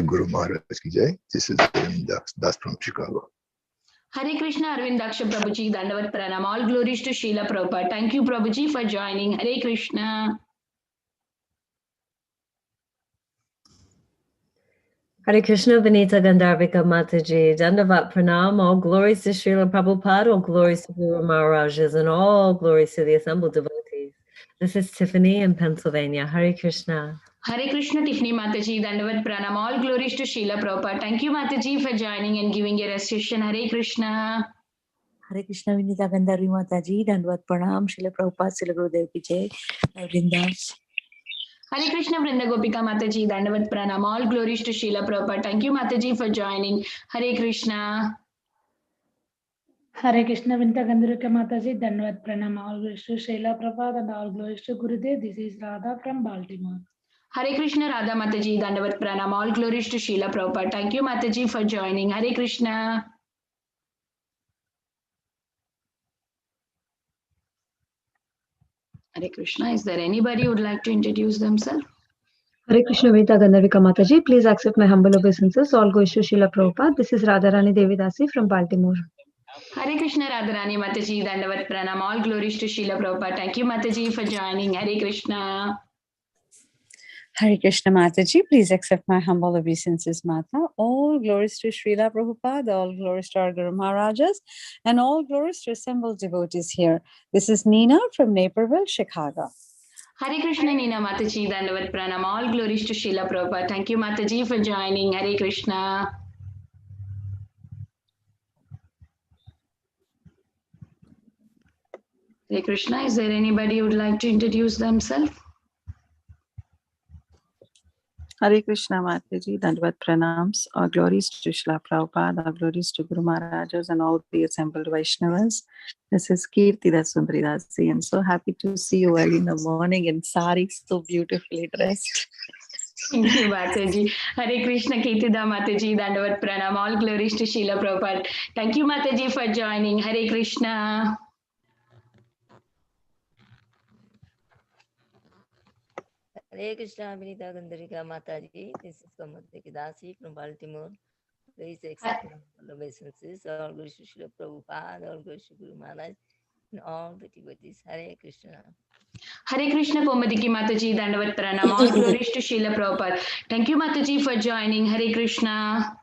Guru Maharaj ki jai. This is Arvind Das from Chicago. Hare Krishna, Arvind Daksha Prabhuji, Dandavat Pranam. All glories to Srila Prabhupada. Thank you, Prabhuji, for joining. Hare Krishna. Hare Krishna, Vinita Gandharvika Mataji, Dandavat Pranam, all glories to Srila Prabhupada, all glories to Guru Maharajas, and all glories to the assembled devotees. This is Tiffany in Pennsylvania. Hare Krishna. Hare Krishna, Tiffany Mataji, Dandavat Pranam. All glories to Srila Prabhupada. Thank you, Mataji, for joining and giving your recitation. Hare Krishna. Hare Krishna, Vinita Gandharvi Mataji, Dandavat Pranam, Srila Prabhupada, Srila Gurudev ki jai, Vrindas. Hare Krishna, Vrinda Gopika Mataji, Dandavat Pranam. All glories to Srila Prabhupada. Thank you, Mataji, for joining. Hare Krishna. Hare Krishna, Vrinda Gandharvika Mataji, Dandavat Pranam. All glories to Srila Prabhupada and all glories to Gurudev. This is Radha from Baltimore. Hare Krishna, Radha Mataji, Dandavat Pranam. All glories to Srila Prabhupada. Thank you, Mataji, for joining. Hare Krishna. Hare Krishna. Is there anybody who would like to introduce themselves? Hare Krishna, Vinita Gandharvika Mataji. Please accept my humble obeisances. All goes to Srila Prabhupada. This is Radharani Devidasi from Baltimore. Hare Krishna, Radharani Mataji, Dandavat Pranam. All glories to Srila Prabhupada. Thank you, Mataji, for joining. Hare Krishna. Hare Krishna Mataji, please accept my humble obeisances, Mata. All glories to Srila Prabhupada, all glories to our Guru Maharajas, and all glories to assembled devotees here. This is Nina from Naperville, Chicago. Hare Krishna, Nina Mataji, Dandavat Pranam. All glories to Srila Prabhupada. Thank you, Mataji, for joining. Hare Krishna. Hare Krishna, is there anybody who would like to introduce themselves? Hare Krishna Mataji, Dandavat Pranams. All glories to Srila Prabhupada, all glories to Guru Maharajas and all the assembled Vaishnavas. This is Kirti Dasundari Dasi. I'm so happy to see you early in the morning in sari, so beautifully dressed. Thank you, Mataji. Hare Krishna, Kirtida Mataji, Dandavat Pranam. All glories to Srila Prabhupada. Thank you, Mataji, for joining. Hare Krishna. Hare Krishna, Vinita Gandharvika Mataji. This is Kamataki Dasi from Baltimore. Please accept my obeisances. All glories to Srila Prabhupada, all glories to Guru Maharaj, and all the devotees. Hare Krishna. Hare Krishna, Komadiki Mataji, Dandavat Pranam. All glories to Srila Prabhupada. Thank you, Mataji, for joining. Hare Krishna.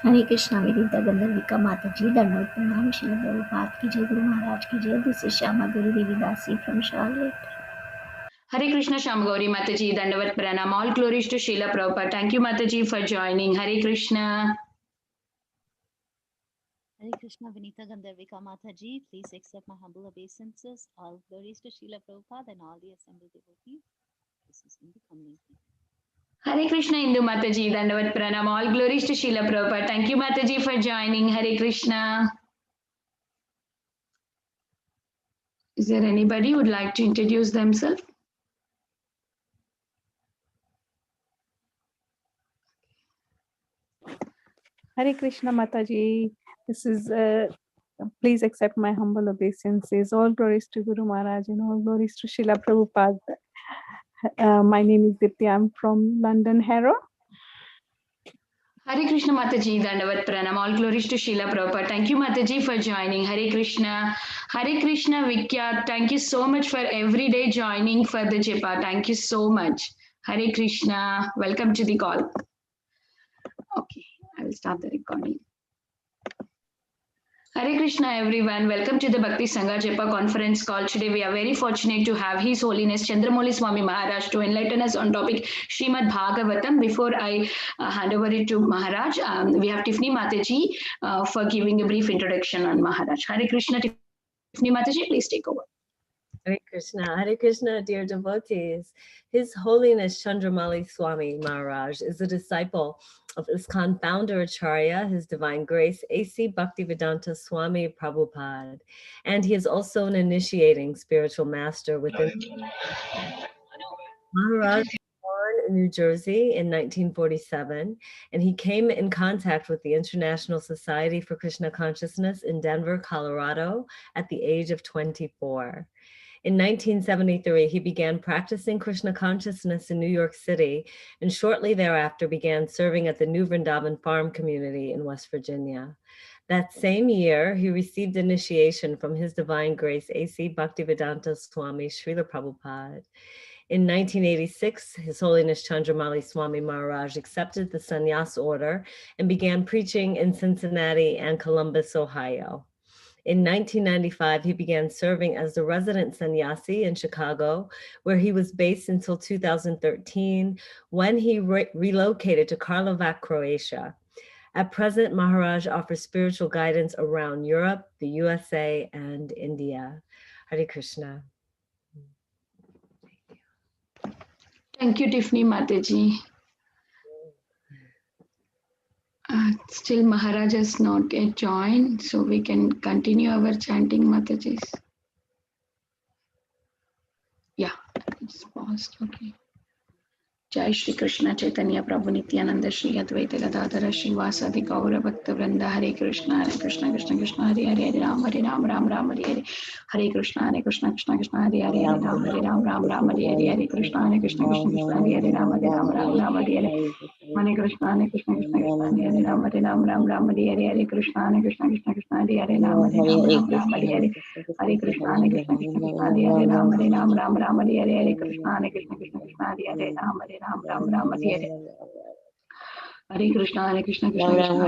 Hare Krishna, Vinita Gandharvika Mataji, Dandavat Pranam, Srila Prabhupada ki jai, Guru Maharaj ki jai. This is Shama Guru Devidasi from Charlotte. Hare Krishna, Shamgauri Mataji, Dandavat Pranam. All glories to Srila Prabhupada. Thank you, Mataji, for joining. Hare Krishna. Hare Krishna, Vinita Gandharvika Mataji. Please accept my humble obeisances. All glories to Srila Prabhupada and all the assembled devotees. This is Indu Community. Hare Krishna, Indu Mataji, Dandavat Pranam. All glories to Srila Prabhupada. Thank you, Mataji, for joining. Hare Krishna. Is there anybody who would like to introduce themselves? Hare Krishna Mataji. This is, please accept my humble obeisances. All glories to Guru Maharaj and all glories to Srila Prabhupada. My name is Dipti. I'm from London, Harrow. Hare Krishna Mataji, Dandavat Pranam. All glories to Srila Prabhupada. Thank you, Mataji, for joining. Hare Krishna. Hare Krishna Vikyat. Thank you so much for every day joining for the Japa. Thank you so much. Hare Krishna. Welcome to the call. Okay, I will start the recording. Hare Krishna everyone, welcome to the Bhakti Sangha Japa conference call. Today we are very fortunate to have His Holiness Candramauli Swami Maharaj to enlighten us on topic Srimad Bhagavatam. Before I hand over it to Maharaj, we have Tiffany Mataji for giving a brief introduction on Maharaj. Hare Krishna, Tiffany Mataji, please take over. Hare Krishna, dear devotees. His Holiness Candramauli Swami Maharaj is a disciple of ISKCON founder Acharya, His Divine Grace, A.C. Bhaktivedanta Swami Prabhupada. And he is also an initiating spiritual master within Maharaj. Born in New Jersey in 1947, and he came in contact with the International Society for Krishna Consciousness in Denver, Colorado at the age of 24. In 1973, he began practicing Krishna consciousness in New York City, and shortly thereafter began serving at the New Vrindavan Farm community in West Virginia. That same year, he received initiation from His Divine Grace A.C. Bhaktivedanta Swami Srila Prabhupada. In 1986, His Holiness Candramauli Swami Maharaj accepted the sannyas order and began preaching in Cincinnati and Columbus, Ohio. In 1995, he began serving as the resident sannyasi in Chicago, where he was based until 2013, when he relocated to Karlovac, Croatia. At present, Maharaj offers spiritual guidance around Europe, the USA, and India. Hare Krishna. Thank you, Tiffany Mataji. Still Maharaj has not yet joined, so we can continue our chanting, Matajis. Yeah, it's paused, okay. Jai Shri Krishna Chaitanya Prabhu Nityananda Shri Advaita Gadadhara Shri Vasadi Gaura Bhakta Vrinda Hare Krishna Krishna Krishna Krishna Hare Hare Hare Ram Ram Ram Hare Hare Hare Krishna Krishna Krishna Hare Hare Hare Ram Ram Hare Hare Hare Krishna Krishna Krishna Hare Hare Ram Ram Hare Hare Hare Krishna Krishna Krishna Hare Ram Ram Hare Hare Hare Krishna Krishna Krishna Hare Hare Ram Ram Hare Hare Hare Krishna Krishna Krishna Hare Ram Ram Hare Hare Hare Krishna Krishna Krishna Hare Hare Ram Hare Hare Hare Krishna Krishna Krishna Hare Ram Ram Hare Hare Hare Krishna Krishna Krishna Hare Ram Ram Hare Hare Krishna Krishna Krishna Hare Ram Ram Hare Hare Hare Krishna Krishna Ram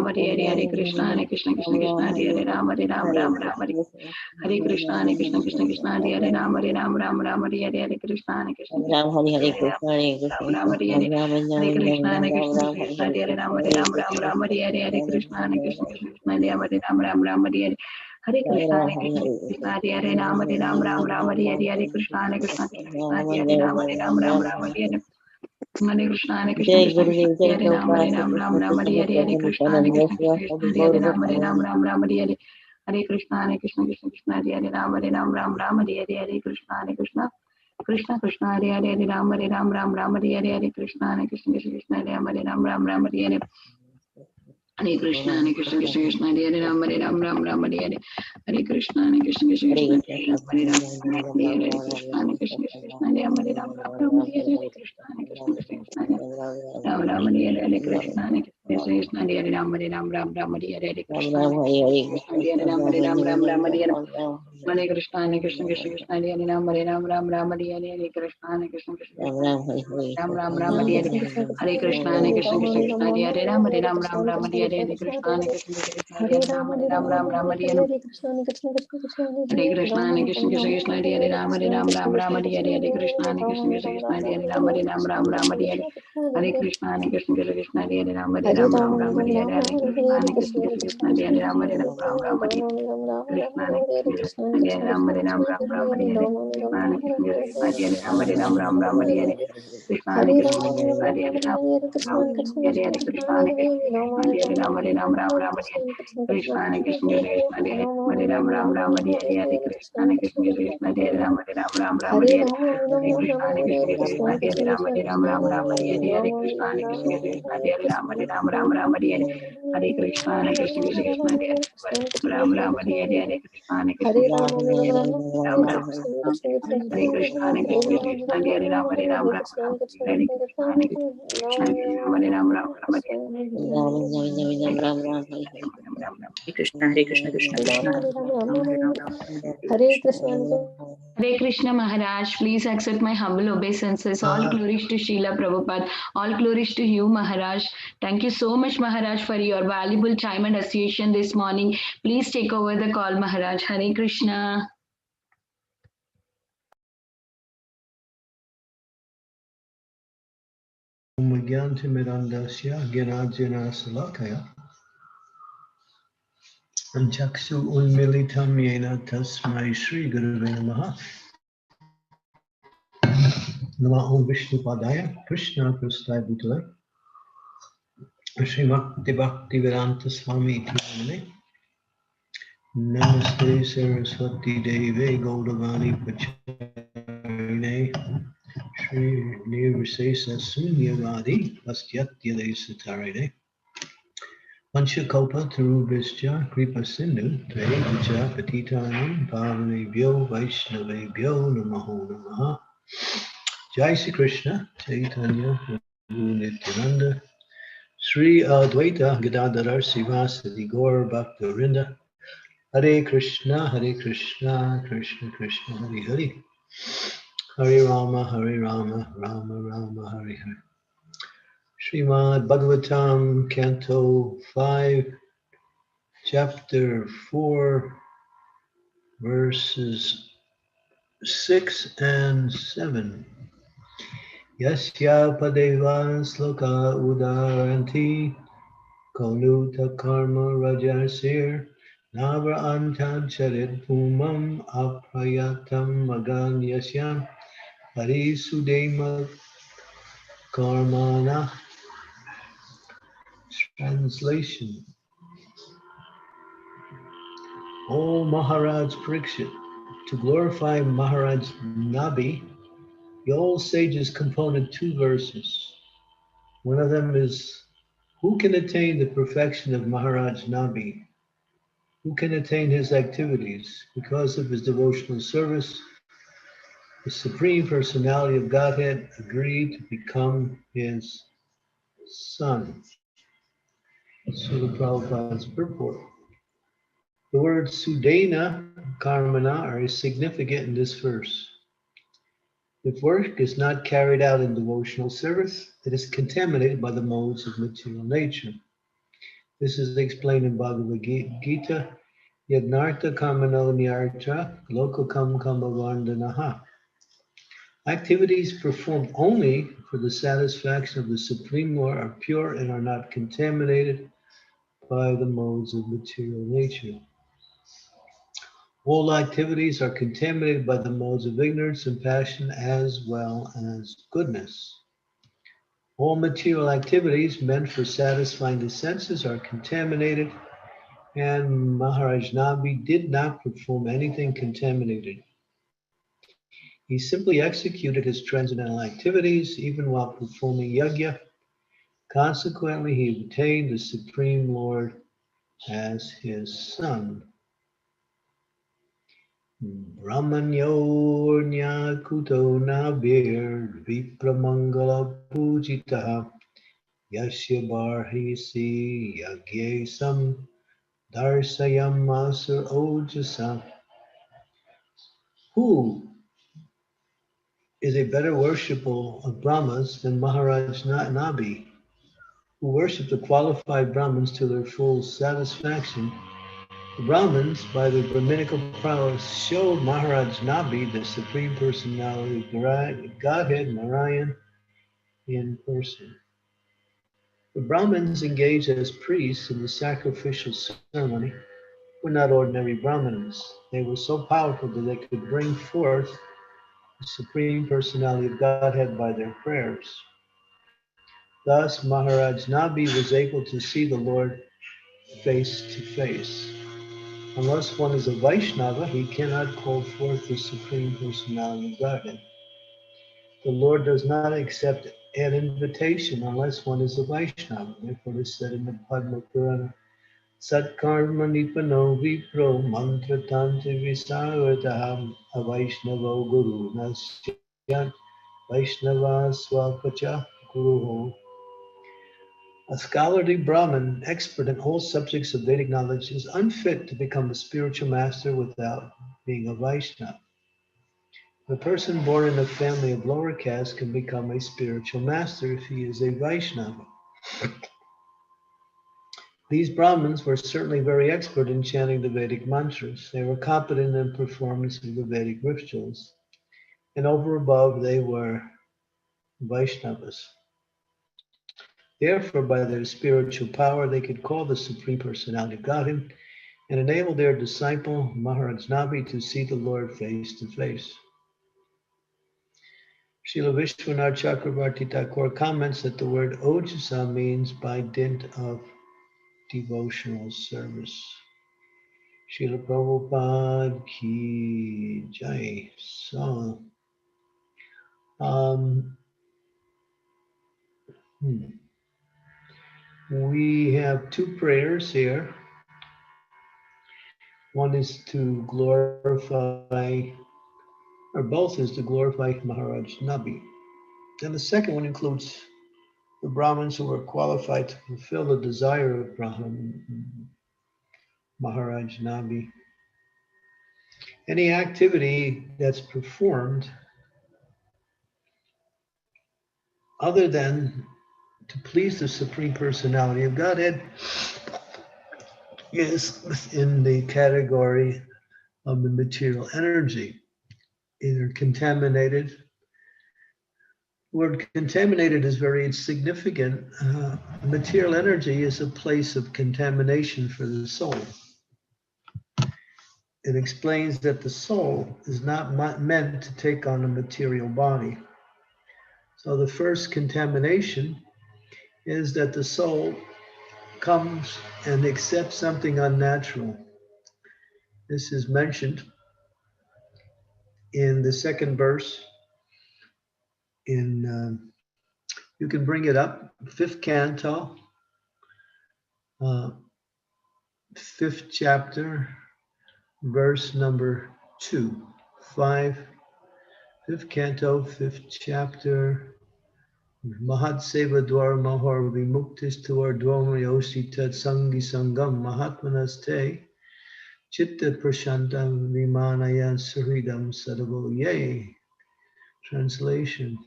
Hare Hare Hare Krishna Krishna Krishna Hare Ram Ram Hare Hare Hare Krishna Krishna Krishna Hare Ram Hare Hare Hare Krishna Krishna Hare Ram Ram Hare Hare Hare Krishna Krishna Krishna Hare Ram Ram Hare Hare Hare Krishna Krishna Krishna Hare Ram Ram Hare Hare Hare Krishna Krishna Krishna Hare Ram Hare Hare Hare Krishna Krishna Krishna Hare Ram Ram Hare Hare Hare Krishna Krishna Krishna Hare Hare Ram Ram Hare Hare Hare Krishna Krishna Krishna Hare Ram Hare Hare Hare Krishna Krishna Krishna Hare Ram Ram Hare Hare Hare Krishna Krishna Krishna Hare Ram Hare Krishna Krishna Krishna Hare Ram Ram Hare Hare Krishna Krishna Krishna Ram Ram Hare Hare Krishna Krishna Hare Ram Ram Hare Hare Krishna Hare Ram Hare Hare Hare Krishna Krishna Krishna Hare Ram Ram Hare Hare Krishna Krishna Krishna Ram Hare Hare Hare Krishna Krishna Krishna Hare Ram Ram Hare Hare Krishna Krishna Krishna Hare Ram Ram Hare Hare Hare Krishna Krishna Krishna Hare Ram Ram Hare Hare Hare Krishna Krishna Krishna Hare Ram Ram Hare Hare Hare Krishna Krishna Krishna Hare Ram Ram Hare Hare Hare Krishna Krishna Hare Ram Ram Hare Hare Krishna Krishna Hare Ram Ram Hare Hare Krishna Krishna Hare Ram Ram Hare Hare Krishna Krishna Krishna Hare Ram Hare Hare Krishna Krishna Hare Ram Ram Hare Hare Krishna Krishna Krishna Hare Ram Hare Hare Hare Krishna Krishna Krishna Hare Ram Hare Hare Hare Krishna Krishna Krishna Hare Ram Hare Hare Hare Krishna Krishna Krishna Hare Ram Hare Hare Hare Krishna Krishna Krishna Hare Ram Hare Hare Hare Krishna Krishna Krishna Hare Ram Hare Krishna Krishna Krishna Hare Ram Hare Krishna Krishna Hare Ram Hare Krishna Krishna Hare Krishna Maharaj, please accept my humble obeisances. All glories to Srila Prabhupada. All glories to you, Maharaj. Thank you so much, Maharaj, for your valuable time and association this morning. Please take over the call, Maharaj. Hare Krishna. Mirandasya Gyanajana Salakaya Anchaksu Unmilitam Yena Tasmai Shri Gurave Namaha Namo Vishnu Padaya Krishna Prasthaya Bhutale Srimad Bhakti Vedanta Swami Iti Namaste Saraswati Deve Gaudavani Pacharine Shri Nirvisesa Sunyavadi Pastyatya Desatarine Panchakopa Tarubhishya Kripa Sindhu Tvayavacha Patitanam Pavanebhyo Vaishnavebhyo Namaho Namaha. Jai Sri Krishna Chaitanya Prabhu Nityananda Sri Advaita Gadadhar Sivasadi Gaur Bhaktarinda Hare Krishna Krishna Krishna Hare Hare Hare Rama Rama Rama Hare Hare. Srimad Bhagavatam Canto 5 Chapter 4 Verses 6 and 7. Yasya padeva sloka udaranti konuta karma rajasir navra antan charit pumam aprayatam magan yasyam harisudema karmana. Translation. O Maharaj Parikshit, to glorify Maharaj Nabi, the old sages componed 2 verses. One of them is, who can attain the perfection of Maharaj Nabi? Who can attain his activities? Because of his devotional service, the Supreme Personality of Godhead agreed to become his son. Srila Prabhupada's purport. The words Sudena, Karmana are significant in this verse. If work is not carried out in devotional service, it is contaminated by the modes of material nature. This is explained in Bhagavad Gita, Yagnartha Kamano Nyartha Lokakam Kamavandanaha. Activities performed only for the satisfaction of the Supreme Lord are pure and are not contaminated by the modes of material nature. All activities are contaminated by the modes of ignorance and passion as well as goodness. All material activities meant for satisfying the senses are contaminated, and Maharaj Nabi did not perform anything contaminated. He simply executed his transcendental activities even while performing yajna. Consequently, he obtained the Supreme Lord as his son. Brahmanyornya kuto nabir vipramangala pujitaha yasya barhisi yagyesam darsayam masur ojasa. Who is a better worshipper of Brahmas than Maharaj Nabi, who worshipped the qualified Brahmins to their full satisfaction? The Brahmins, by their Brahminical prowess, showed Maharaj Nabi the Supreme Personality of Godhead, Narayan, in person. The Brahmins engaged as priests in the sacrificial ceremony were not ordinary Brahmins. They were so powerful that they could bring forth the Supreme Personality of Godhead by their prayers. Thus, Maharaj Nabi was able to see the Lord face to face. Unless one is a Vaishnava, he cannot call forth the Supreme Personality of Godhead. The Lord does not accept an invitation unless one is a Vaishnava. Therefore, it is said in the Padma Purana, Satkarma Nipano Vipro Mantra Tantra Visarvataham Avaishnavo Guru Nasyan Vaishnava Swakacha Guru. A scholarly Brahmin, expert in all subjects of Vedic knowledge, is unfit to become a spiritual master without being a Vaishnava. A person born in a family of lower caste can become a spiritual master if he is a Vaishnava. These Brahmins were certainly very expert in chanting the Vedic mantras. They were competent in performance of the Vedic rituals. And over above, they were Vaishnavas. Therefore, by their spiritual power, they could call the Supreme Personality of Godhead and enable their disciple, Maharaj Nabi, to see the Lord face to face. Srila Vishwanath Chakravarti Thakur comments that the word ojasa means by dint of devotional service. Srila Prabhupada ki jai. So, We have two prayers here. One is to glorify, or both is to glorify Maharaj Nabi. And the second one includes the Brahmins who are qualified to fulfill the desire of Maharaj Nabi. Any activity that's performed other than to please the Supreme Personality of Godhead is within the category of the material energy, either contaminated. The word contaminated is very significant. Material energy is a place of contamination for the soul. It explains that the soul is not meant to take on a material body. So the first contamination is that the soul comes and accepts something unnatural. This is mentioned in the second verse in, you can bring it up, 5th canto, 5th chapter, verse number 2, 5, 5th canto, 5th chapter, Mahat Seva Dwar Mahar Vimuktis Tuar Dwamryosi Tat Sangi Sangam Mahatmanaste Chitta Prashantam Vimanaya Suhridam Sadavo Ye. Translation.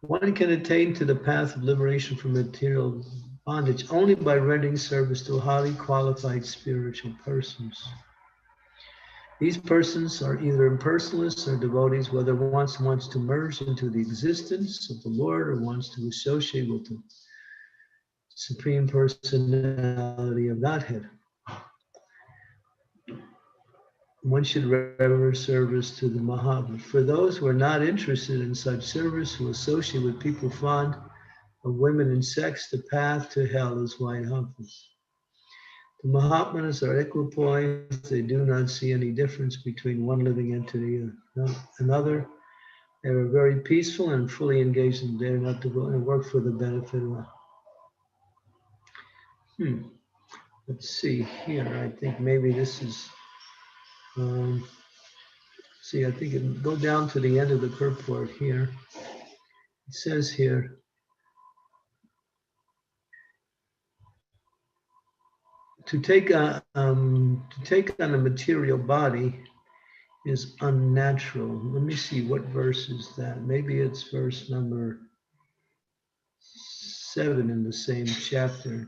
One can attain to the path of liberation from material bondage only by rendering service to highly qualified spiritual persons. These persons are either impersonalists or devotees, whether one wants to merge into the existence of the Lord or wants to associate with the Supreme Personality of Godhead. One should render service to the Mahabharata. For those who are not interested in such service, who associate with people fond of women and sex, the path to hell is wide open. The Mahatmanas are equipoised. They do not see any difference between one living entity and another. They are very peaceful and fully engaged in their not to go and work for the benefit of Let's see here. I think maybe this is, see, I think it go down to the end of the purport here. It says here, to take on a material body is unnatural. Let me see, what verse is that? Maybe it's verse number 7 in the same chapter.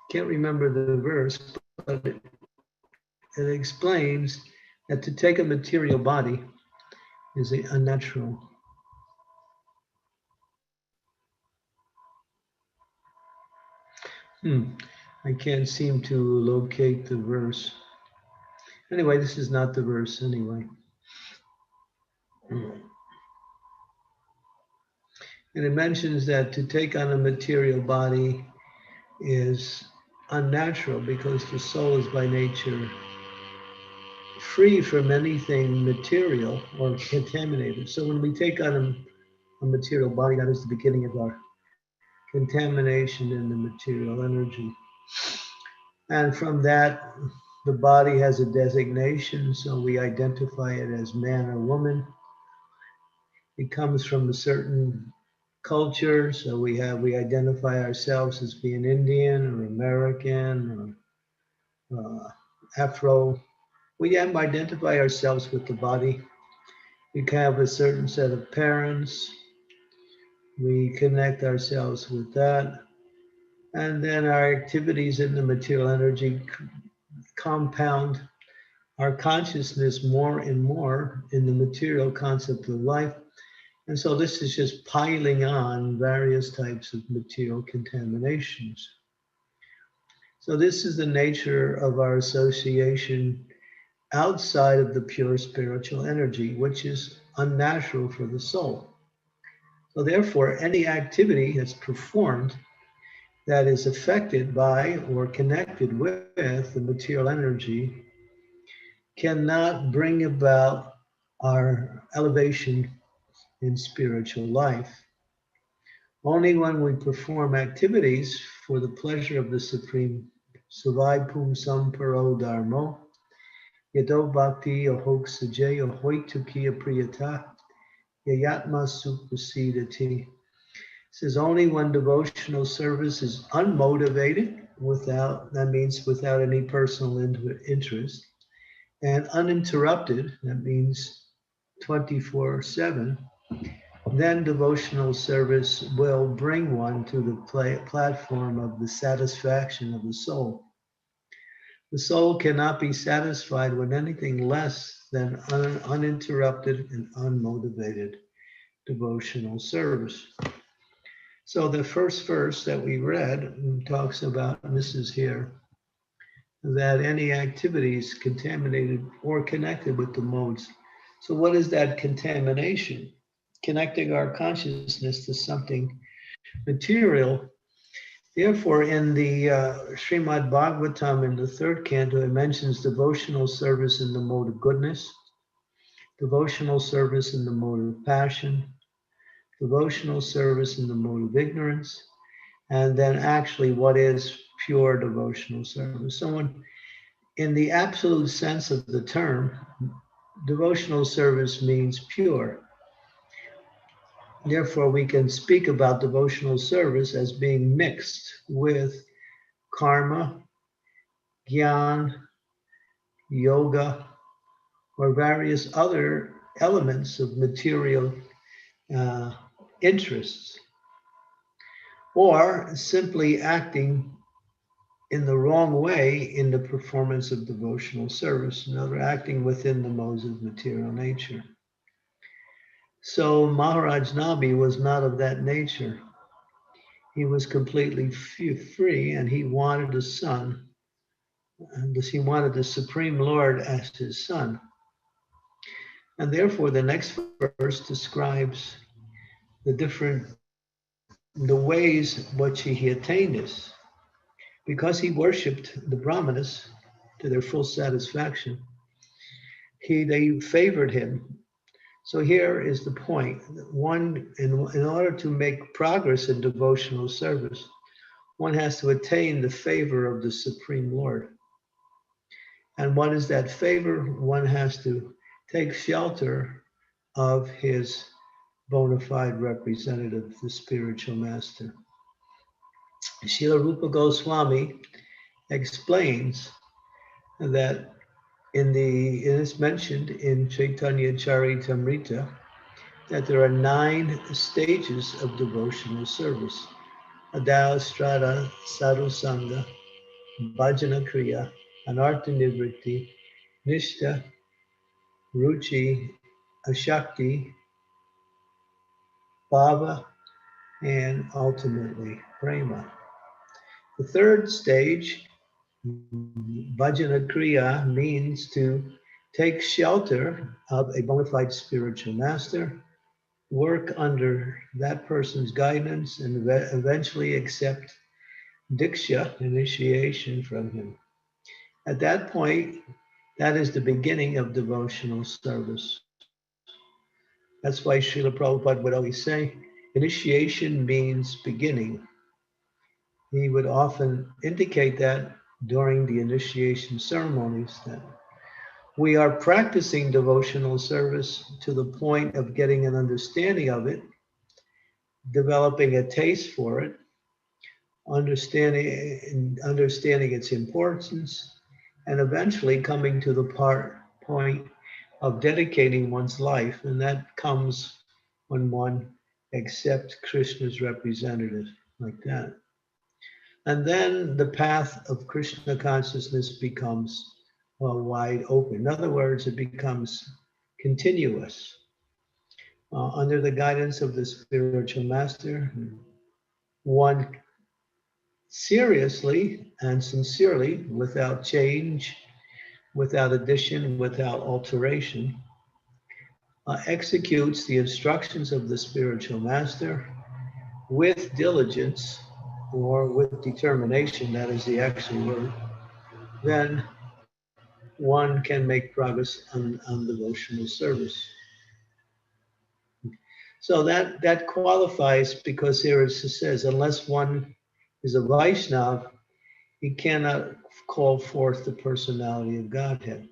Can't remember the verse, but it explains that to take a material body is unnatural. I can't seem to locate the verse. Anyway, this is not the verse anyway. And it mentions that to take on a material body is unnatural because the soul is by nature free from anything material or contaminated. So when we take on a material body, that is the beginning of our contamination in the material energy. And from that, the body has a designation, so we identify it as man or woman. It comes from a certain culture, so we identify ourselves as being Indian or American or Afro. We identify ourselves with the body. We have a certain set of parents. We connect ourselves with that. And then our activities in the material energy compound our consciousness more and more in the material concept of life. And so this is just piling on various types of material contaminations. So this is the nature of our association outside of the pure spiritual energy, which is unnatural for the soul. So therefore, any activity that's performed that is affected by or connected with the material energy cannot bring about our elevation in spiritual life. Only when we perform activities for the pleasure of the Supreme Savai Pum Samparo Dharmo, Yado Bhakti Ahok Sajay Ahoitukiya Priyata, Yayatma Suprasidati. Says only when devotional service is unmotivated, that means without any personal interest, and uninterrupted, that means 24/7, then devotional service will bring one to the platform of the satisfaction of the soul. The soul cannot be satisfied with anything less than uninterrupted and unmotivated devotional service. So the first verse that we read talks about, and this is here, that any activities contaminated or connected with the modes. So what is that contamination? Connecting our consciousness to something material. Therefore, in the Srimad Bhagavatam, in the third canto, it mentions devotional service in the mode of goodness, devotional service in the mode of passion, devotional service in the mode of ignorance, and then actually what is pure devotional service. Someone, in the absolute sense of the term, devotional service means pure. Therefore, we can speak about devotional service as being mixed with karma, jnana, yoga, or various other elements of material interests, or simply acting in the wrong way in the performance of devotional service, in other words, acting within the modes of material nature. So Maharaj Nabi was not of that nature. He was completely free, and he wanted a son, and he wanted the Supreme Lord as his son. And therefore, the next verse describes the ways which he attained this. Because he worshipped the Brahmanas to their full satisfaction, they favored him. So here is the point. One, in order to make progress in devotional service, one has to attain the favor of the Supreme Lord. And what is that favor? One has to take shelter of his bona fide representative, the spiritual master. Srila Rupa Goswami explains that it is mentioned in Chaitanya Charitamrita that there are 9 stages of devotional service: Adao, Strada, Sadhu Sangha, Bhajana Kriya, Anartha Nivritti, Nishtha, Ruchi, Ashakti, Bhava, and ultimately Prema. The third stage, Bhajana Kriya, means to take shelter of a bona fide spiritual master, work under that person's guidance, and eventually accept Diksha, initiation from him. At that point, that is the beginning of devotional service. That's why Srila Prabhupada would always say, initiation means beginning. He would often indicate that during the initiation ceremonies, that we are practicing devotional service to the point of getting an understanding of it, developing a taste for it, understanding its importance, and eventually coming to the point of dedicating one's life. And that comes when one accepts Krishna's representative like that. And then the path of Krishna consciousness becomes wide open. In other words, it becomes continuous. Under the guidance of the spiritual master, one seriously and sincerely, without change, without addition, without alteration, executes the instructions of the spiritual master with diligence or with determination, that is the actual word, then one can make progress on devotional service. So that qualifies, because here it says, unless one is a Vaishnava, he cannot call forth the personality of Godhead.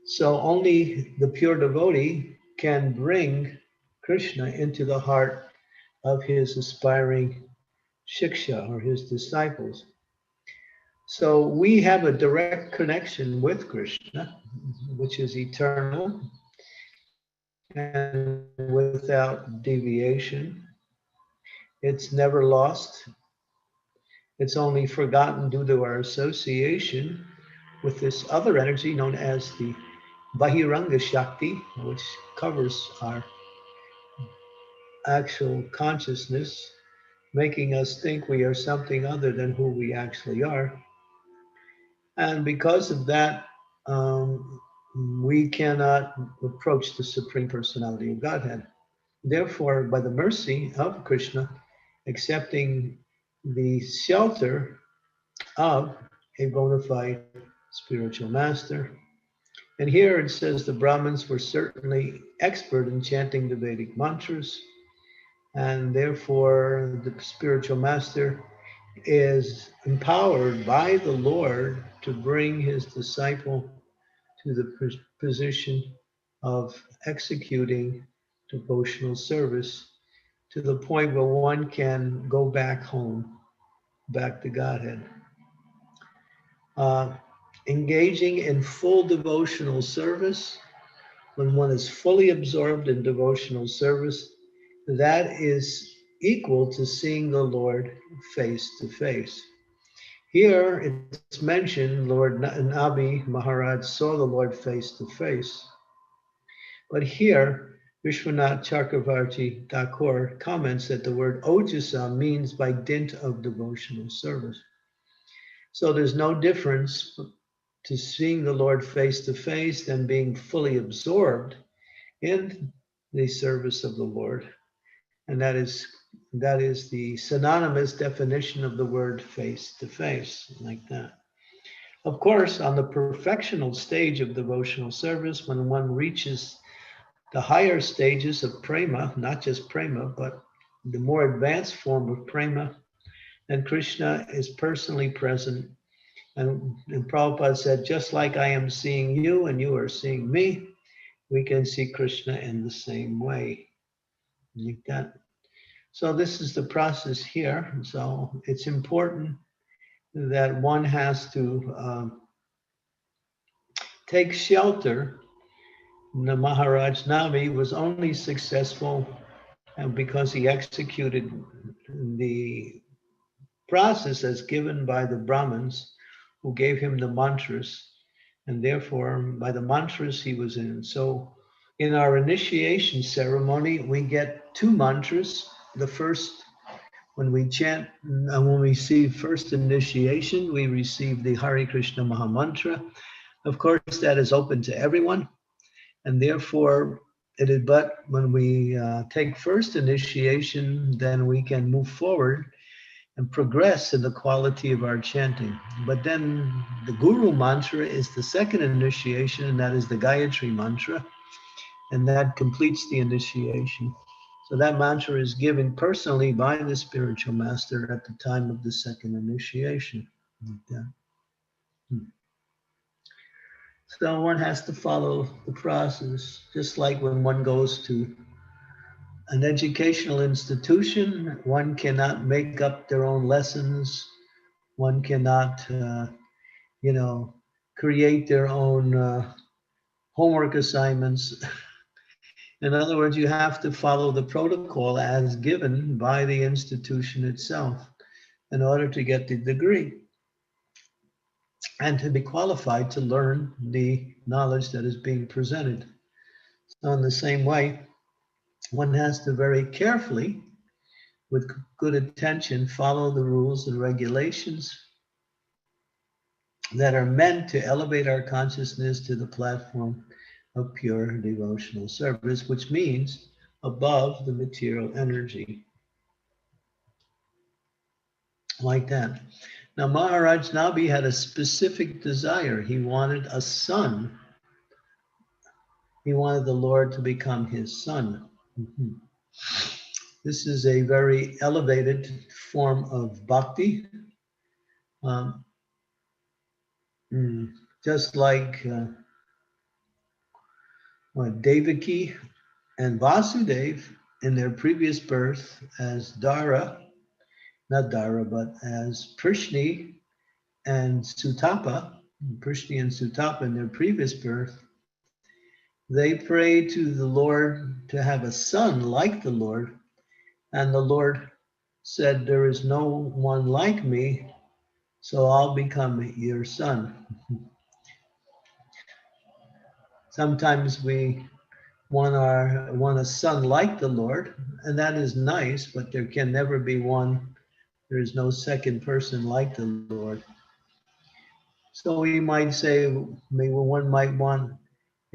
So only the pure devotee can bring Krishna into the heart of his aspiring shiksha, or his disciples. So we have a direct connection with Krishna, which is eternal and without deviation. It's never lost. It's only forgotten due to our association with this other energy known as the Bahiranga Shakti, which covers our actual consciousness, making us think we are something other than who we actually are. And because of that, we cannot approach the Supreme Personality of Godhead. Therefore, by the mercy of Krishna, accepting the shelter of a bona fide spiritual master. And here it says the Brahmins were certainly expert in chanting the Vedic mantras, and therefore the spiritual master is empowered by the Lord to bring his disciple to the position of executing devotional service to the point where one can go back home, back to Godhead. Engaging in full devotional service, when one is fully absorbed in devotional service, that is equal to seeing the Lord face to face. Here it's mentioned Lord Nabi Maharaj saw the Lord face to face. But here, Vishwanath Chakravarti Thakur comments that the word ojasa means by dint of devotional service. So there's no difference to seeing the Lord face to face than being fully absorbed in the service of the Lord. And that is the synonymous definition of the word face to face, like that. Of course, on the perfectional stage of devotional service, when one reaches the higher stages of prema, not just prema, but the more advanced form of prema, then Krishna is personally present. And Prabhupada said, just like I am seeing you and you are seeing me, we can see Krishna in the same way. Like that. So this is the process here. So it's important that one has to take shelter. The Maharaj Navi was only successful because he executed the process as given by the Brahmins who gave him the mantras, and therefore by the mantras he was in. So in our initiation ceremony, we get two mantras. The first, when we chant, when we receive first initiation, we receive the Hare Krishna Maha Mantra. Of course, that is open to everyone, and therefore it is, but when we take first initiation, then we can move forward and progress in the quality of our chanting. But then the Guru mantra is the second initiation, and that is the Gayatri mantra, and that completes the initiation. So that mantra is given personally by the spiritual master at the time of the second initiation. Like that. So one has to follow the process, just like when one goes to an educational institution, one cannot make up their own lessons. One cannot, create their own homework assignments. In other words, you have to follow the protocol as given by the institution itself in order to get the degree and to be qualified to learn the knowledge that is being presented. So in the same way, one has to very carefully, with good attention, follow the rules and regulations that are meant to elevate our consciousness to the platform of pure devotional service, which means above the material energy. Like that. Now, Maharaj Nabi had a specific desire. He wanted a son. He wanted the Lord to become his son. Mhm. This is a very elevated form of bhakti. Just like Devaki and Vasudev in their previous birth as not Dara, but as Prishni and Sutapa in their previous birth, they prayed to the Lord to have a son like the Lord, and the Lord said, "There is no one like me, so I'll become your son." Sometimes we want a son like the Lord, and that is nice, but there can never be one. There is no second person like the Lord. So we might say, maybe one might want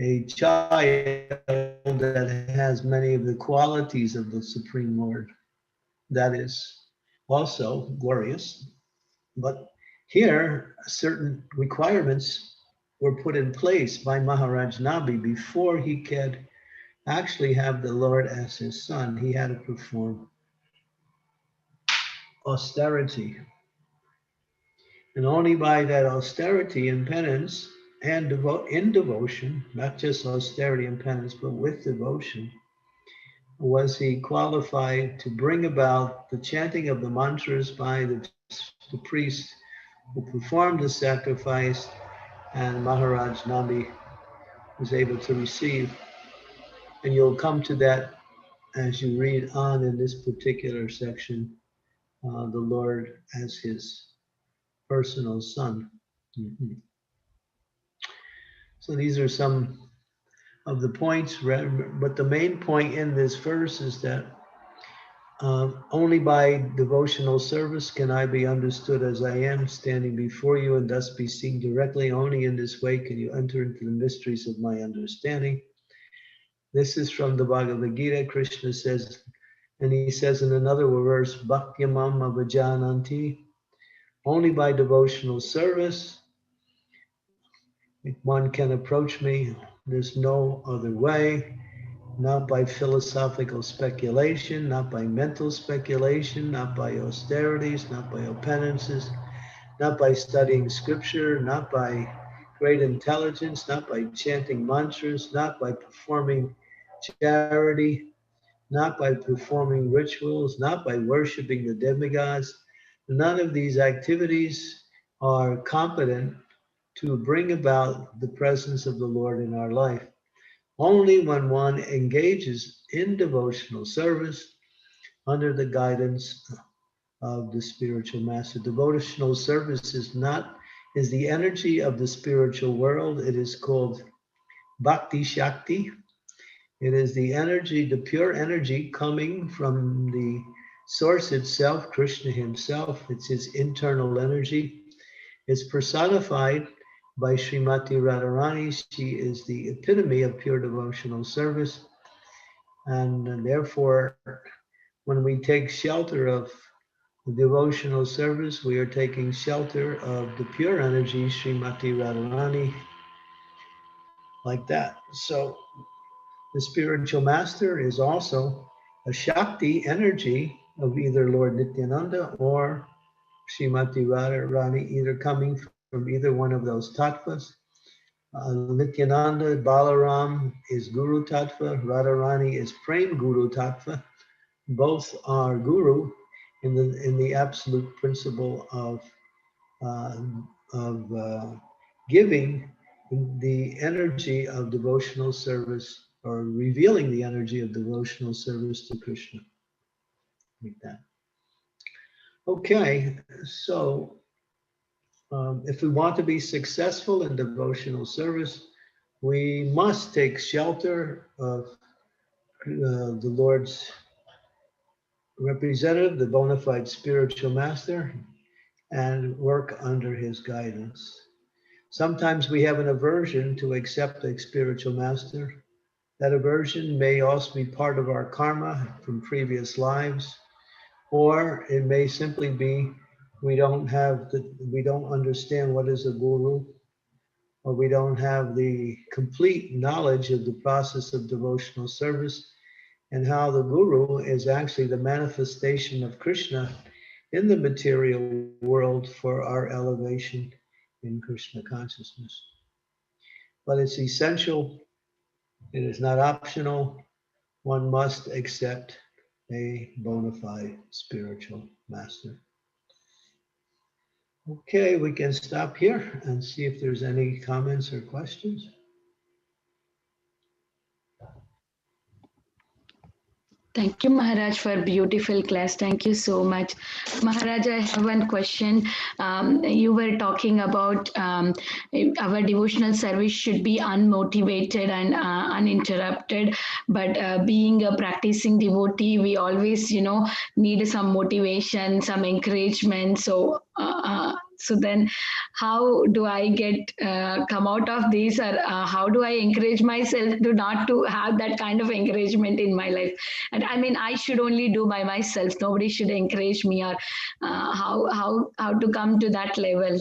a child that has many of the qualities of the Supreme Lord. That is also glorious. But here, certain requirements were put in place by Maharaj Nabi before he could actually have the Lord as his son. He had to perform austerity. And only by that austerity and penance and in devotion, not just austerity and penance, but with devotion, was he qualified to bring about the chanting of the mantras by the priest who performed the sacrifice, and Maharaj Nabi was able to receive. And you'll come to that as you read on in this particular section, the Lord as his personal son. Mm-hmm. So these are some of the points, but the main point in this verse is that only by devotional service can I be understood as I am, standing before you, and thus be seen directly. Only in this way can you enter into the mysteries of my understanding. This is from the Bhagavad Gita. Krishna says, and he says in another verse, Bhaktyamam avajananti. Only by devotional service one can approach me. There's no other way. Not by philosophical speculation, not by mental speculation, not by austerities, not by penances, not by studying scripture, not by great intelligence, not by chanting mantras, not by performing charity, not by performing rituals, not by worshiping the demigods. None of these activities are competent to bring about the presence of the Lord in our life. Only when one engages in devotional service under the guidance of the spiritual master. Devotional service is the energy of the spiritual world. It is called Bhakti Shakti. It is the energy, the pure energy coming from the source itself, Krishna himself. It's his internal energy. It's personified by Srimati Radharani. She is the epitome of pure devotional service. And therefore, when we take shelter of devotional service, we are taking shelter of the pure energy, Srimati Radharani, like that. So the spiritual master is also a Shakti energy of either Lord Nityananda or Srimati Radharani, either coming from either one of those tattvas. Nityananda, Balaram is Guru Tattva, Radharani is Prem Guru Tattva. Both are Guru in the absolute principle of giving the energy of devotional service, or revealing the energy of devotional service to Krishna. Like that. Okay, so if we want to be successful in devotional service, we must take shelter of the Lord's representative, the bona fide spiritual master, and work under his guidance. Sometimes we have an aversion to accept a spiritual master. That aversion may also be part of our karma from previous lives, or it may simply be we don't understand what is a guru, or we don't have the complete knowledge of the process of devotional service, and how the Guru is actually the manifestation of Krishna in the material world for our elevation in Krishna consciousness. But it's essential, it is not optional. One must accept a bona fide spiritual master. Okay, we can stop here and see if there's any comments or questions. Thank you, Maharaj, for beautiful class. Thank you so much. Maharaj, I have one question. You were talking about our devotional service should be unmotivated and uninterrupted. But being a practicing devotee, we always, need some motivation, some encouragement. So then how do I get come out of this, or how do I encourage myself to have that kind of encouragement in my life? And I mean, I should only do by myself. Nobody should encourage me, or how to come to that level.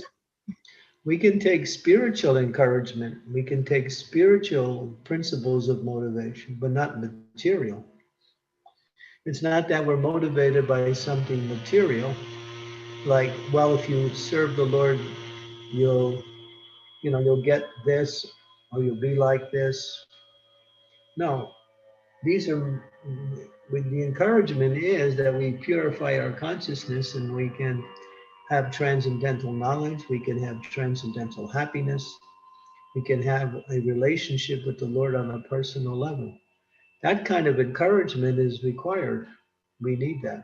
We can take spiritual encouragement. We can take spiritual principles of motivation, but not material. It's not that we're motivated by something material. Like, well, if you serve the Lord, you'll get this, or you'll be like this. No, these are, with the encouragement is that we purify our consciousness and we can have transcendental knowledge, we can have transcendental happiness, we can have a relationship with the Lord on a personal level. That kind of encouragement is required. We need that,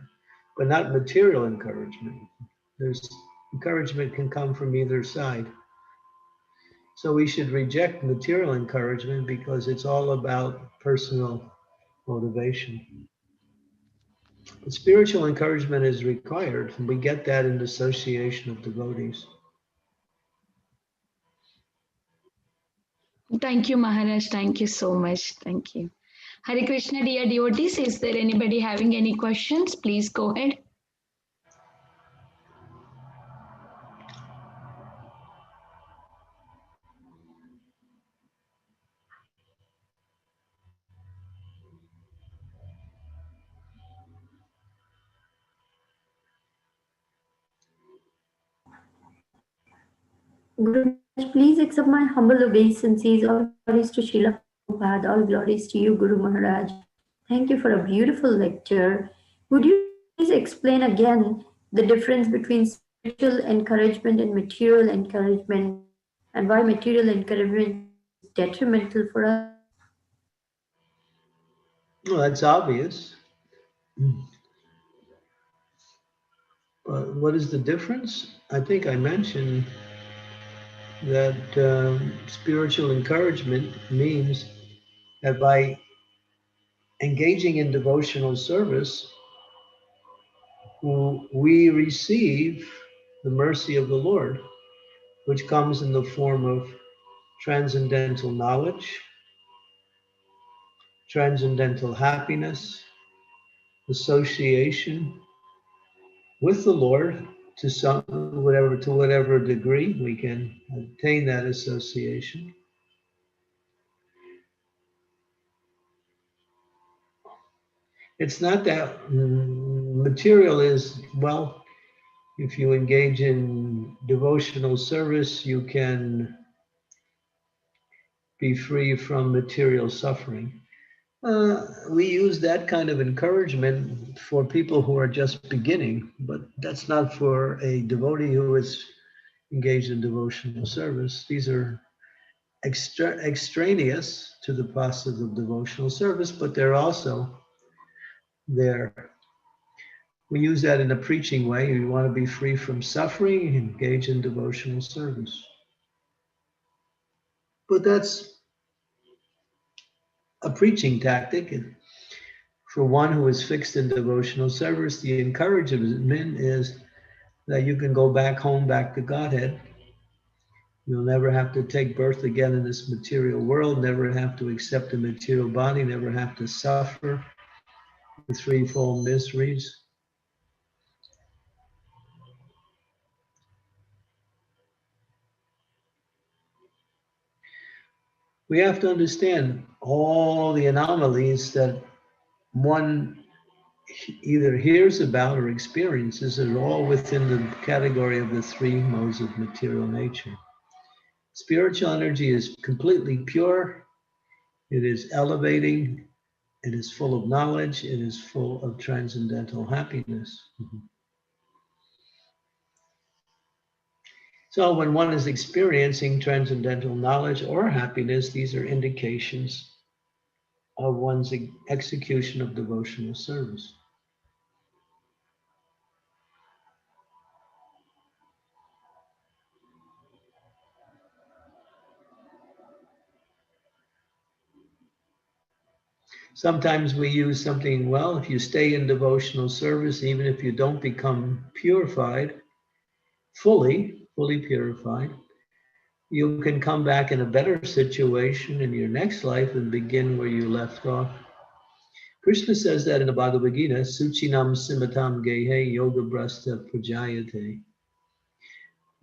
but not material encouragement. There's encouragement can come from either side. So we should reject material encouragement because it's all about personal motivation. But spiritual encouragement is required, and we get that in the association of devotees. Thank you, Maharaj. Thank you so much. Thank you. Hare Krishna, dear devotees. Is there anybody having any questions? Please go ahead. Guru Maharaj, please accept my humble obeisances. All glories to Srila Prabhupada. All glories to you, Guru Maharaj. Thank you for a beautiful lecture. Would you please explain again the difference between spiritual encouragement and material encouragement, and why material encouragement is detrimental for us? Well, that's obvious. But what is the difference? I think I mentioned that spiritual encouragement means that by engaging in devotional service, we receive the mercy of the Lord, which comes in the form of transcendental knowledge, transcendental happiness, association with the Lord to whatever degree we can obtain that association. It's not that material is, well, if you engage in devotional service, you can be free from material suffering. We use that kind of encouragement for people who are just beginning, but that's not for a devotee who is engaged in devotional service. These are extraneous to the process of devotional service, but they're also there. We use that in a preaching way. You want to be free from suffering, engage in devotional service. But that's a preaching tactic. And for one who is fixed in devotional service, the encouragement is that you can go back home, back to Godhead. You'll never have to take birth again in this material world, never have to accept a material body, never have to suffer the threefold miseries. We have to understand all the anomalies that one either hears about or experiences are all within the category of the three modes of material nature. Spiritual energy is completely pure. It is elevating. It is full of knowledge. It is full of transcendental happiness. So when one is experiencing transcendental knowledge or happiness, these are indications of one's execution of devotional service. Sometimes we use something, well, if you stay in devotional service, even if you don't become purified, fully purified, you can come back in a better situation in your next life and begin where you left off. Krishna says that in the Bhagavad Gita, Suchinam Simatam Gehe Yoga Brasta Prajayate,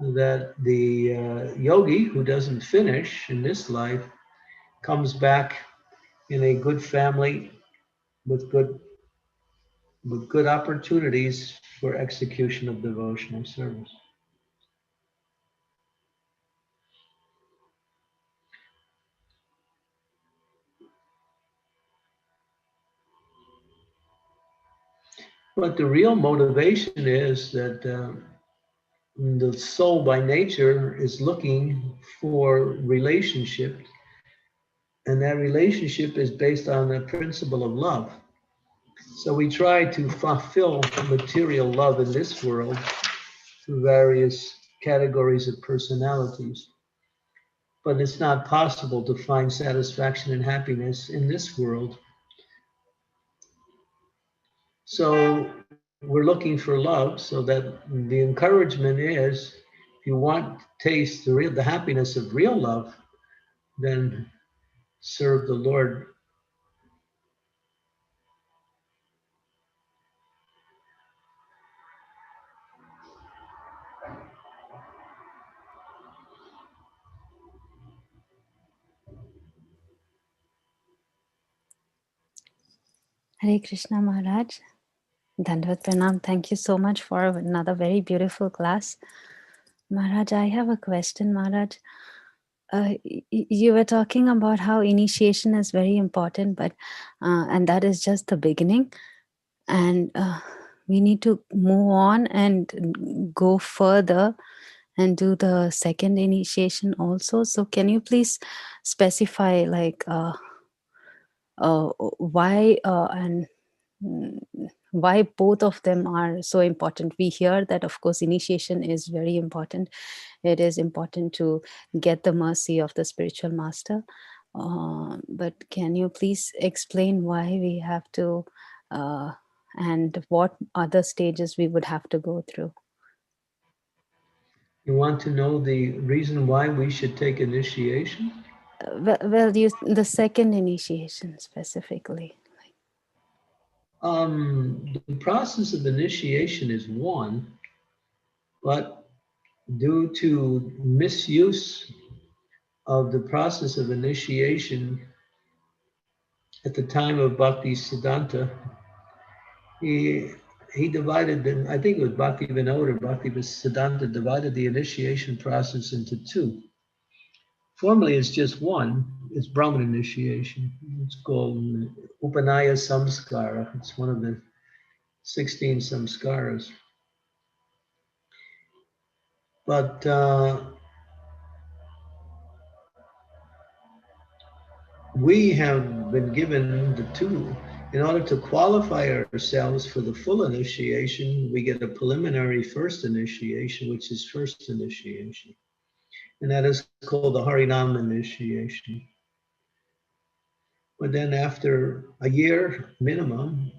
that the yogi who doesn't finish in this life comes back in a good family with good opportunities for execution of devotional service. But the real motivation is that the soul by nature is looking for relationship, and that relationship is based on the principle of love. So we try to fulfill material love in this world through various categories of personalities. But it's not possible to find satisfaction and happiness in this world. So we're looking for love, so that the encouragement is, if you want to taste the happiness of real love, then serve the Lord. Hare Krishna Maharaj. Dandavad Pranam. Thank you so much for another very beautiful class. Maharaj, I have a question, Maharaj. You were talking about how initiation is very important, but and that is just the beginning. And we need to move on and go further and do the second initiation also. So can you please specify like why and why both of them are so important? We hear that, of course, initiation is very important. It is important to get the mercy of the spiritual master. But can you please explain why we have to and what other stages we would have to go through? You want to know the reason why we should take initiation? Well, the second initiation specifically. The process of initiation is one, but due to misuse of the process of initiation at the time of Bhakti Siddhanta, he divided them, I think it was Bhakti Vinod or Bhakti Siddhanta divided the initiation process into two. Formally, it's just one. It's Brahman initiation. It's called Upanaya Samskara. It's one of the 16 samskaras. But we have been given the two. In order to qualify ourselves for the full initiation, we get a preliminary first initiation, which is first initiation. And that is called the Harinam initiation. But then after a year minimum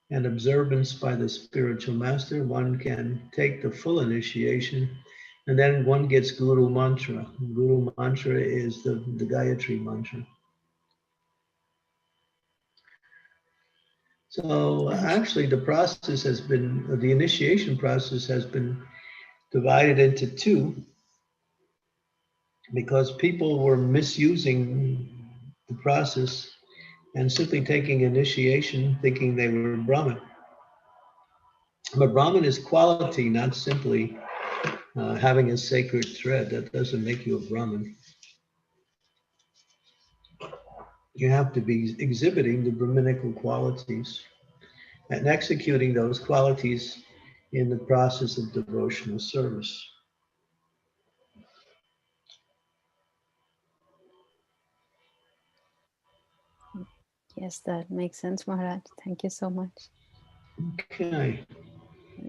and observance by the spiritual master, one can take the full initiation, and then one gets Guru Mantra. Guru Mantra is the Gayatri Mantra. So actually the process has been, the initiation process has been divided into two because people were misusing the process and simply taking initiation, thinking they were Brahmin. But Brahmin is quality, not simply having a sacred thread. That doesn't make you a Brahmin. You have to be exhibiting the Brahminical qualities and executing those qualities in the process of devotional service. Yes, that makes sense, Maharaj. Thank you so much. Okay.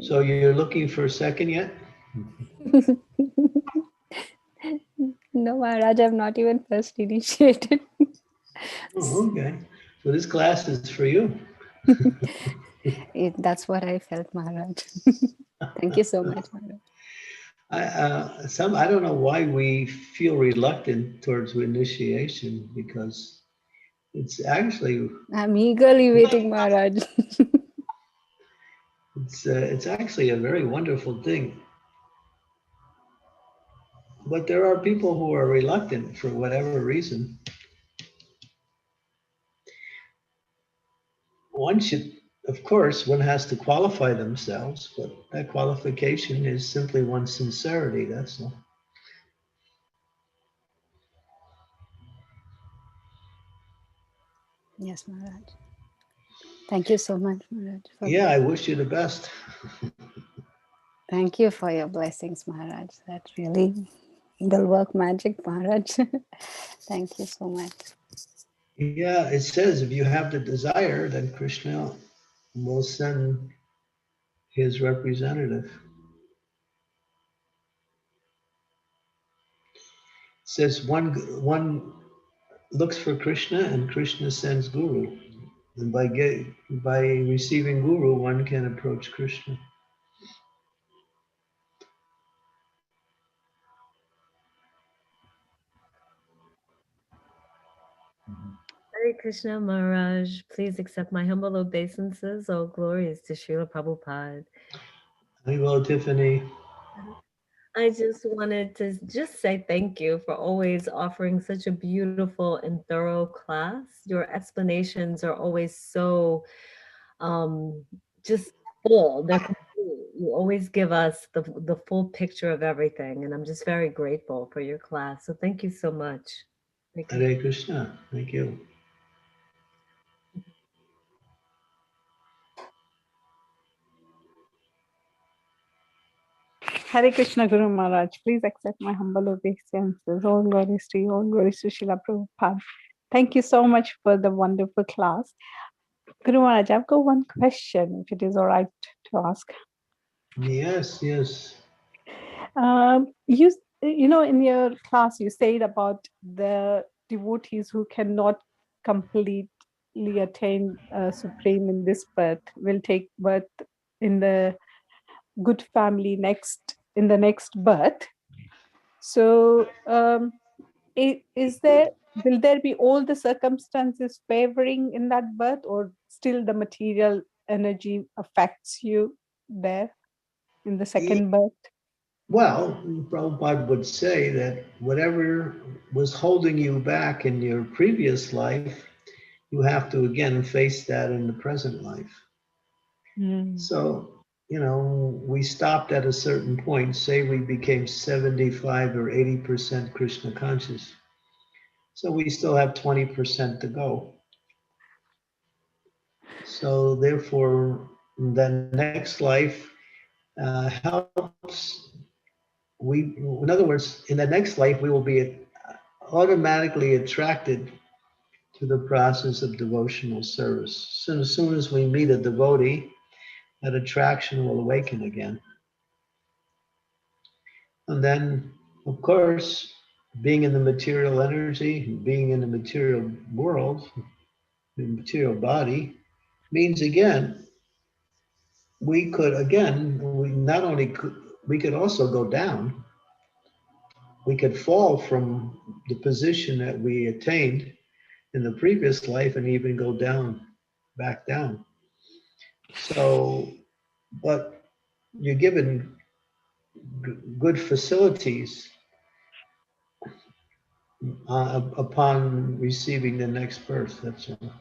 So you're looking for a second yet? No, Maharaj, I've not even first initiated. Oh, okay. So this class is for you. That's what I felt, Maharaj. Thank you so much, Maharaj. I don't know why we feel reluctant towards initiation, because it's actually I'm eagerly waiting, Maharaj. it's actually a very wonderful thing. But there are people who are reluctant for whatever reason. One should, of course, one has to qualify themselves, but that qualification is simply one's sincerity, that's all. Yes, Maharaj. Thank you so much, Maharaj. Yeah, I wish you the best. Thank you for your blessings, Maharaj. That really will work magic, Maharaj. Thank you so much. Yeah, it says if you have the desire, then Krishna will send his representative. It says one looks for Krishna and Krishna sends Guru. And by receiving Guru, one can approach Krishna. Hare Krishna Maharaj, please accept my humble obeisances. All glories to Srila Prabhupada. Hello, Tiffany. I just wanted to just say thank you for always offering such a beautiful and thorough class. Your explanations are always so just full. They're complete. You always give us the full picture of everything, and I'm just very grateful for your class. So thank you so much. Hare Krishna. Thank you. Hare Krishna Guru Maharaj, please accept my humble obeisances. All glories to you, all glories to Srila Prabhupada. Thank you so much for the wonderful class. Guru Maharaj, I've got one question, if it is all right to ask. Yes, yes. You know, in your class, you said about the devotees who cannot completely attain supreme in this birth will take birth in the good family in the next birth. So will there be all the circumstances favoring in that birth, or still the material energy affects you there in the second birth? Well, Prabhupada would say that whatever was holding you back in your previous life, you have to again face that in the present life. So, you know, we stopped at a certain point, say we became 75 or 80% Krishna conscious. So we still have 20% to go. So therefore, the next life helps. In other words, in the next life, we will be automatically attracted to the process of devotional service. So as soon as we meet a devotee, that attraction will awaken again. And then, of course, being in the material energy, being in the material world, the material body, means again, we could also go down. We could fall from the position that we attained in the previous life and even go back down. So, but you're given good facilities upon receiving the next birth, that's all.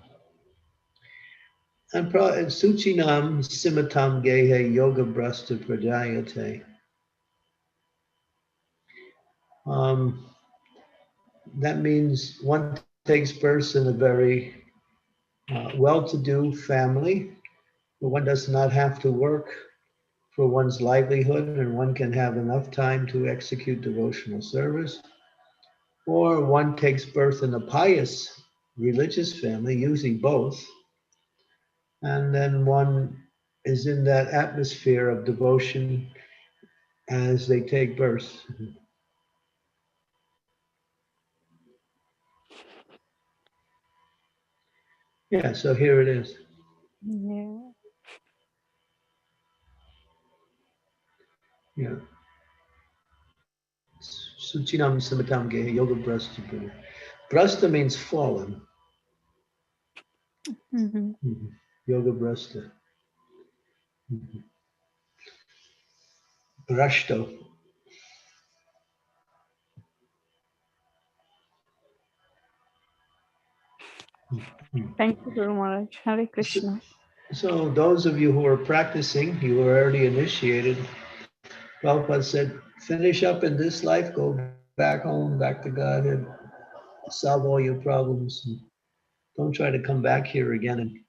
And Suchinam Simatam Gehe Yoga Brasta Prajayate. That means one takes birth in a very well-to-do family, but one does not have to work for one's livelihood, and one can have enough time to execute devotional service. Or one takes birth in a pious religious family, usually both, and then one is in that atmosphere of devotion as they take birth. Yeah, so here it is. Yeah. Yeah. Suchinam Samatam Gehe Yoga Brasta. Brasta means fallen. Yoga Brasta. Brashto. Thank you, Guru Maharaj. Hare Krishna. So those of you who are practicing, you are already initiated. Prabhupada said, finish up in this life, go back home, back to Godhead, solve all your problems. Don't try to come back here again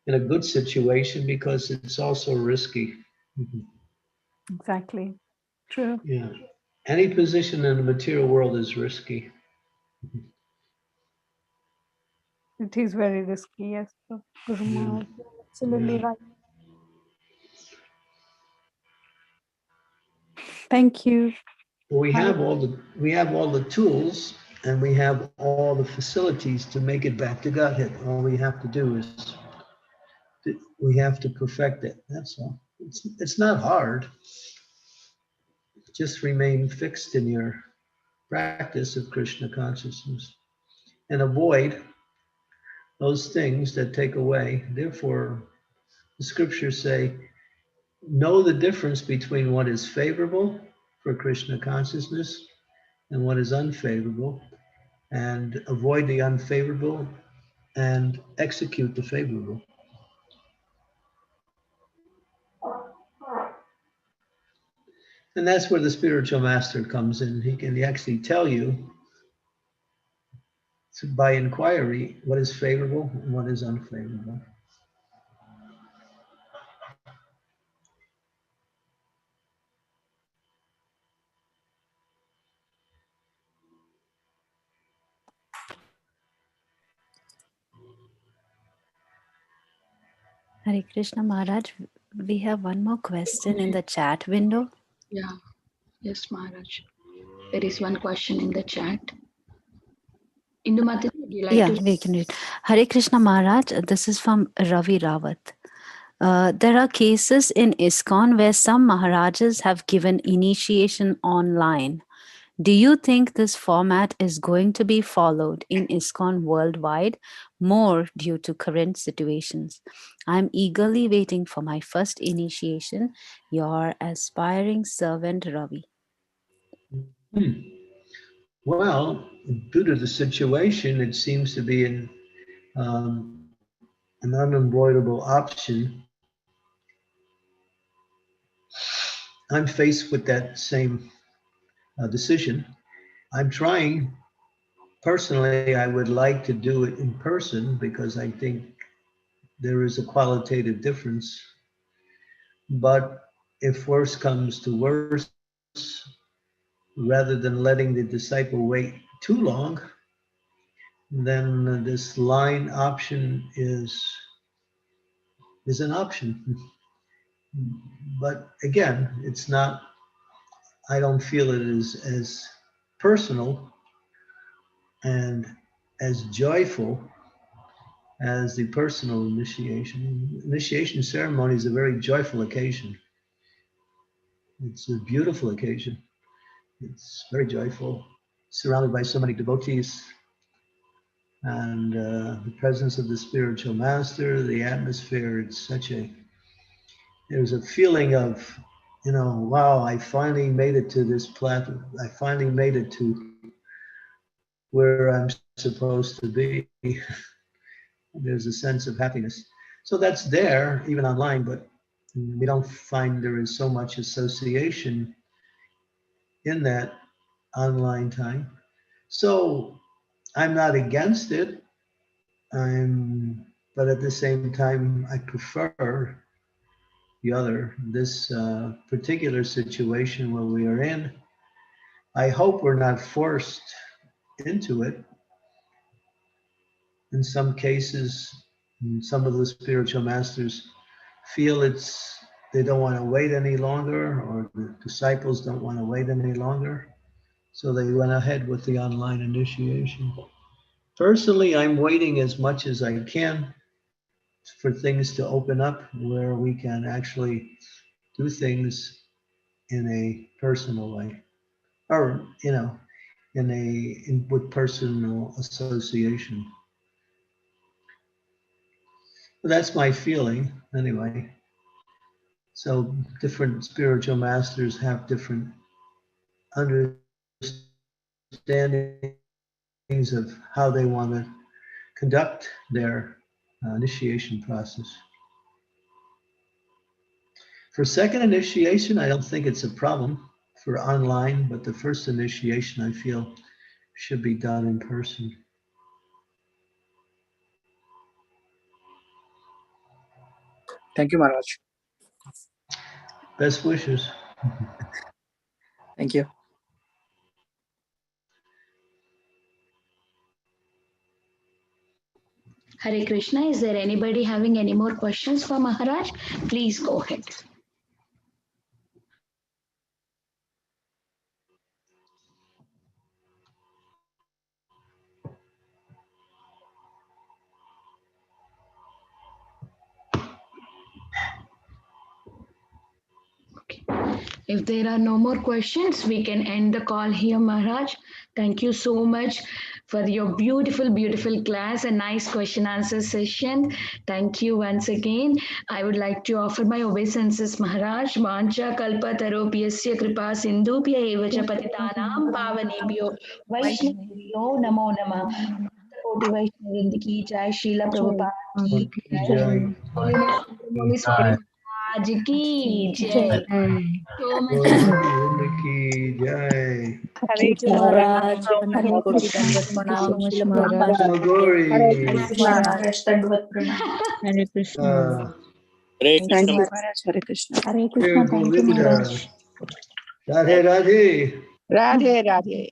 in a good situation, because it's also risky. Exactly. True. Yeah. Any position in the material world is risky. It is very risky, yes. Guru Maharaj, absolutely right. Thank you. We have all the tools, and we have all the facilities to make it back to Godhead. All we have to do is we have to perfect it. That's all. It's not hard. Just remain fixed in your practice of Krishna consciousness and avoid those things that take away. Therefore, the scriptures say, know the difference between what is favorable for Krishna consciousness and what is unfavorable, and avoid the unfavorable and execute the favorable. And that's where the spiritual master comes in. He can actually tell you by inquiry what is favorable and what is unfavorable. Hare Krishna Maharaj, we have one more question in the chat window. Yeah. Yes, Maharaj. There is one question in the chat. Indu Mataji, would you like to? We can read. Hare Krishna Maharaj, this is from Ravi Rawat. There are cases in ISKCON where some Maharajas have given initiation online. Do you think this format is going to be followed in ISKCON worldwide, more due to current situations? I'm eagerly waiting for my first initiation. Your aspiring servant, Ravi. Well, due to the situation, it seems to be an unavoidable option. I'm faced with that same decision. I'm trying. Personally, I would like to do it in person because I think there is a qualitative difference. But if worse comes to worse, rather than letting the disciple wait too long, then this line option is an option. But again, it's not, I don't feel it is as personal and as joyful as the personal initiation. Initiation ceremony is a very joyful occasion. It's a beautiful occasion. It's very joyful, surrounded by so many devotees, and the presence of the spiritual master, the atmosphere. It's such there's a feeling of, wow, I finally made it to this platform. I finally made it to where I'm supposed to be. There's a sense of happiness. So that's there, even online, but we don't find there is so much association in that online time. So I'm not against it. But at the same time, I prefer this particular situation where we are in. I hope we're not forced into it. In some cases, some of the spiritual masters feel they don't want to wait any longer, or the disciples don't want to wait any longer. So they went ahead with the online initiation. Personally, I'm waiting as much as I can for things to open up where we can actually do things in a personal way, or with personal association. But that's my feeling anyway. So different spiritual masters have different understandings of how they want to conduct their initiation process. For second initiation, I don't think it's a problem for online, but the first initiation I feel should be done in person. Thank you, Maharaj. Best wishes. Thank you. Hare Krishna. Is there anybody having any more questions for Maharaj? Please go ahead. If there are no more questions, we can end the call here, Maharaj. Thank you so much for your beautiful, beautiful class and nice question answer session. Thank you once again. I would like to offer my obeisances, Maharaj. Vancha kalpa taropiyasya kripa sindhupya evacha patitanam pavanebhyo vaishnavibhyo namo namah. Koti Vaishnav ki jai, Srila Prabhupada ki jai, Holiness Candramauli Swami Maharaj ki jai. So much. Ki jai. Thank you, Maharaj. Anant Koti Dandavat Pranam. Srila Prabhupada. Hare Krishna. Hare Krishna, Maharaj. Hare Krishna. Hare Krishna. Thank you, Maharaj. Radhe Radhe. Radhe Radhe.